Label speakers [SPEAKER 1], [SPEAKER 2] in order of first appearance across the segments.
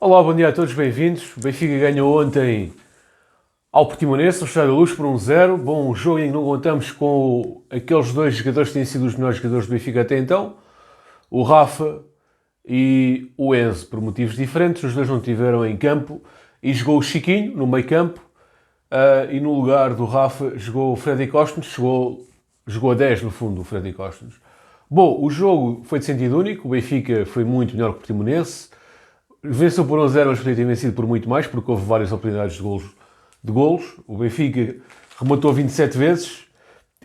[SPEAKER 1] Olá, bom dia a todos, bem-vindos. O Benfica ganhou ontem ao Portimonense, no Estádio da Luz, por 1-0. Bom jogo em que não contamos com aqueles dois jogadores que têm sido os melhores jogadores do Benfica até então, o Rafa e o Enzo, por motivos diferentes. Os dois não estiveram em campo e jogou o Chiquinho no meio campo e no lugar do Rafa jogou o Freddy Costas, jogou a 10 no fundo o Freddy Costas. Bom, o jogo foi de sentido único, o Benfica foi muito melhor que o Portimonense. Venceu por 1-0, mas podia ter vencido por muito mais, porque houve várias oportunidades de golos. O Benfica rematou 27 vezes,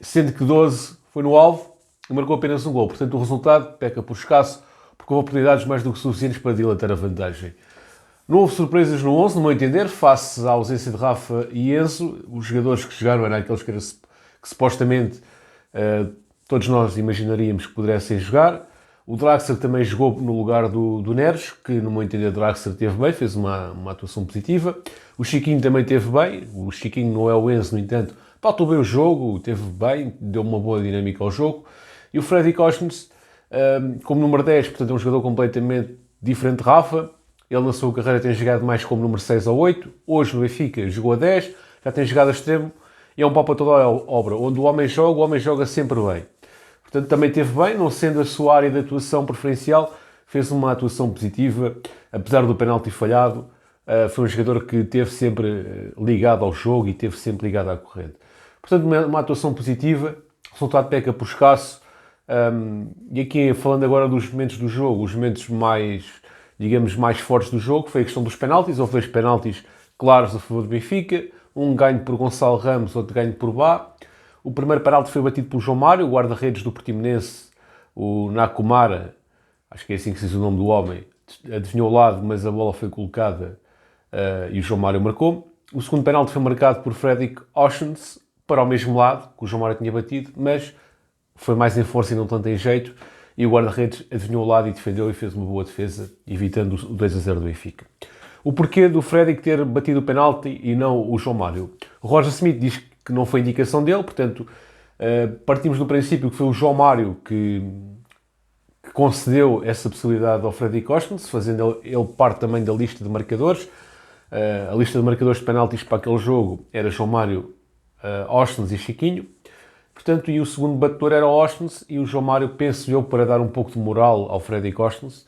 [SPEAKER 1] sendo que 12 foi no alvo e marcou apenas um gol. Portanto, o resultado peca por escasso, porque houve oportunidades mais do que suficientes para dilatar a vantagem. Não houve surpresas no 11, no meu entender, face à ausência de Rafa e Enzo. Os jogadores que jogaram eram aqueles que supostamente todos nós imaginaríamos que pudessem jogar. O Draxler também jogou no lugar do Neres, que no meu entender o Draxler teve bem, fez uma atuação positiva. O Chiquinho também teve bem, o Chiquinho não é o Enzo, no entanto, pautou bem o jogo, teve bem, deu uma boa dinâmica ao jogo. E o Freddy Costas, como número 10, portanto é um jogador completamente diferente de Rafa. Ele na sua carreira tem jogado mais como número 6 ou 8, hoje no Benfica jogou a 10, já tem jogado a extremo, e é um pau para toda a obra. Onde o homem joga sempre bem. Portanto, também teve bem, não sendo a sua área de atuação preferencial, fez uma atuação positiva, apesar do penalti falhado, foi um jogador que esteve sempre ligado ao jogo e esteve sempre ligado à corrente. Portanto, uma atuação positiva, resultado peca por escasso, e aqui falando agora dos momentos do jogo, os momentos mais, digamos, mais fortes do jogo, foi a questão dos penaltis, houve 2 penaltis claros a favor do Benfica, um ganho por Gonçalo Ramos, outro ganho por Bá. O primeiro penalti foi batido pelo João Mário, o guarda-redes do Portimonense, o Nakumara, acho que é assim que se diz o nome do homem, adivinhou o lado, mas a bola foi colocada e o João Mário marcou. O segundo penalti foi marcado por Fredrik Oshens, para o mesmo lado, que o João Mário tinha batido, mas foi mais em força e não tanto em jeito, e o guarda-redes adivinhou o lado e defendeu e fez uma boa defesa, evitando o 2-0 do Benfica. O porquê do Fredrik ter batido o penalti e não o João Mário? O Roger Smith diz que não foi indicação dele, portanto, partimos do princípio que foi o João Mário que concedeu essa possibilidade ao Freddy Costas, fazendo ele parte também da lista de marcadores. A lista de marcadores de penaltis para aquele jogo era João Mário, Ostens e Chiquinho. Portanto, e o segundo batedor era o Ostens e o João Mário, penso eu, para dar um pouco de moral ao Freddy Costas,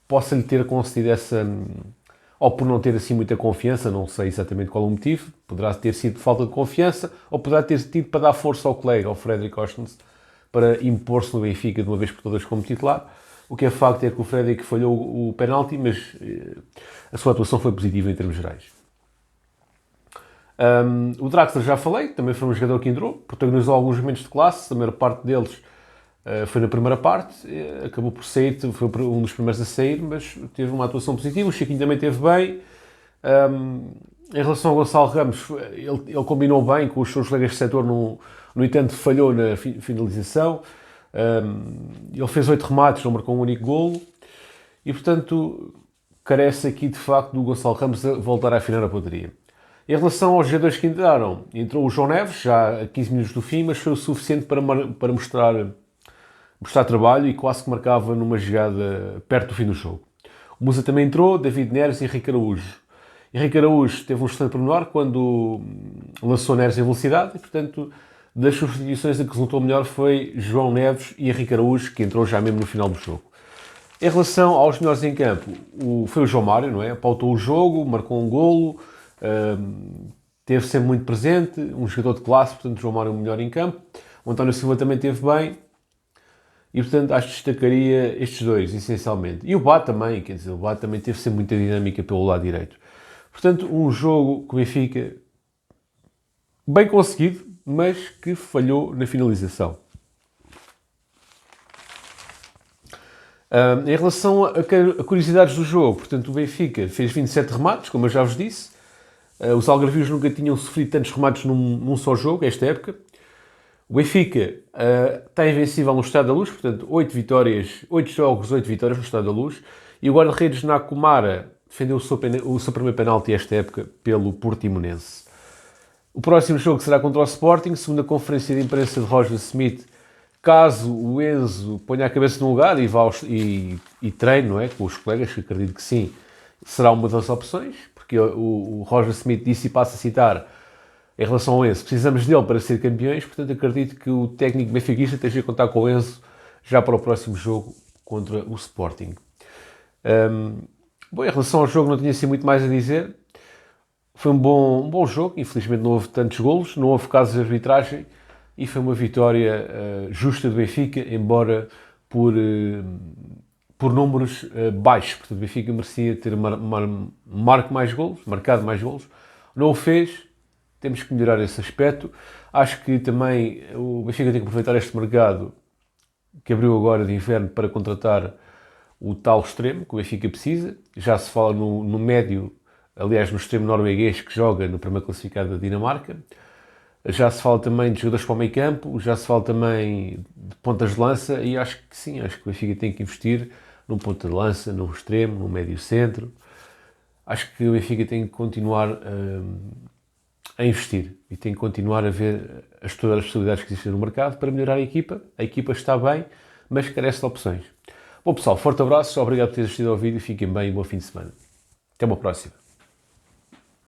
[SPEAKER 1] possa-lhe ter concedido essa... ou por não ter assim muita confiança, não sei exatamente qual é o motivo, poderá ter sido falta de confiança, ou poderá ter sido para dar força ao colega, ao Fredrik Costas, para impor-se no Benfica de uma vez por todas como titular. O que é facto é que o Fredrik falhou o penalti, mas a sua atuação foi positiva em termos gerais. O Draxler já falei, também foi um jogador que entrou, protagonizou alguns momentos de classe, a maior parte deles foi na primeira parte, acabou por sair, foi um dos primeiros a sair, mas teve uma atuação positiva. O Chiquinho também teve bem. Em relação ao Gonçalo Ramos, ele combinou bem com os seus colegas de setor, no entanto falhou na finalização. Ele fez 8 remates, não marcou um único golo e, portanto, carece aqui de facto do Gonçalo Ramos a voltar a afinar a pontaria. Em relação aos jogadores que entraram, entrou o João Neves, já a 15 minutos do fim, mas foi o suficiente para mostrar trabalho e quase que marcava numa jogada perto do fim do jogo. O Musa também entrou, David Neres e Henrique Araújo. Henrique Araújo teve um excelente pormenor quando lançou Neres em velocidade e, portanto, das substituições a que resultou melhor foi João Neves e Henrique Araújo, que entrou já mesmo no final do jogo. Em relação aos melhores em campo, foi o João Mário, não é? Pautou o jogo, marcou um golo, esteve sempre muito presente, um jogador de classe, portanto, o João Mário é o melhor em campo. O António Silva também esteve bem. E, portanto, acho que destacaria estes dois, essencialmente. E o Bá também, quer dizer, o Bá também teve sempre muita dinâmica pelo lado direito. Portanto, um jogo que o Benfica bem conseguido, mas que falhou na finalização. Em relação a curiosidades do jogo, portanto, o Benfica fez 27 remates, como eu já vos disse. Os algarvios nunca tinham sofrido tantos remates num só jogo, esta época. O Benfica está invencível no Estádio da Luz, portanto, 8 jogos, 8 vitórias no Estádio da Luz. E o guarda-redes Nakumara defendeu o seu primeiro penalti esta época pelo Portimonense. O próximo jogo será contra o Sporting, segundo a conferência de imprensa de Roger Smith, Caso o Enzo ponha a cabeça no lugar e, vá e treine, não é, com os colegas, que acredito que sim, será uma das opções, porque o Roger Smith disse, e passa a citar, em relação ao Enzo, precisamos dele para ser campeões, portanto acredito que o técnico benfiquista esteja a contar com o Enzo já para o próximo jogo contra o Sporting. Bom, em relação ao jogo não tinha assim muito mais a dizer. Foi um bom jogo, infelizmente não houve tantos golos, não houve casos de arbitragem e foi uma vitória justa do Benfica, embora por números baixos. Portanto, o Benfica merecia ter marcado mais golos. Não o fez, temos que melhorar esse aspecto. Acho que também o Benfica tem que aproveitar este mercado que abriu agora de inverno para contratar o tal extremo que o Benfica precisa. Já se fala no médio, aliás no extremo norueguês que joga no primeiro classificado da Dinamarca. Já se fala também de jogadores para o meio campo, já se fala também de pontas de lança e acho que sim, acho que o Benfica tem que investir num ponta de lança, num extremo, num médio centro. Acho que o Benfica tem que continuar a investir e tem que continuar a ver todas as possibilidades que existem no mercado para melhorar a equipa. A equipa está bem, mas carece de opções. Bom pessoal, forte abraço, obrigado por teres assistido ao vídeo, fiquem bem e bom fim de semana. Até uma próxima.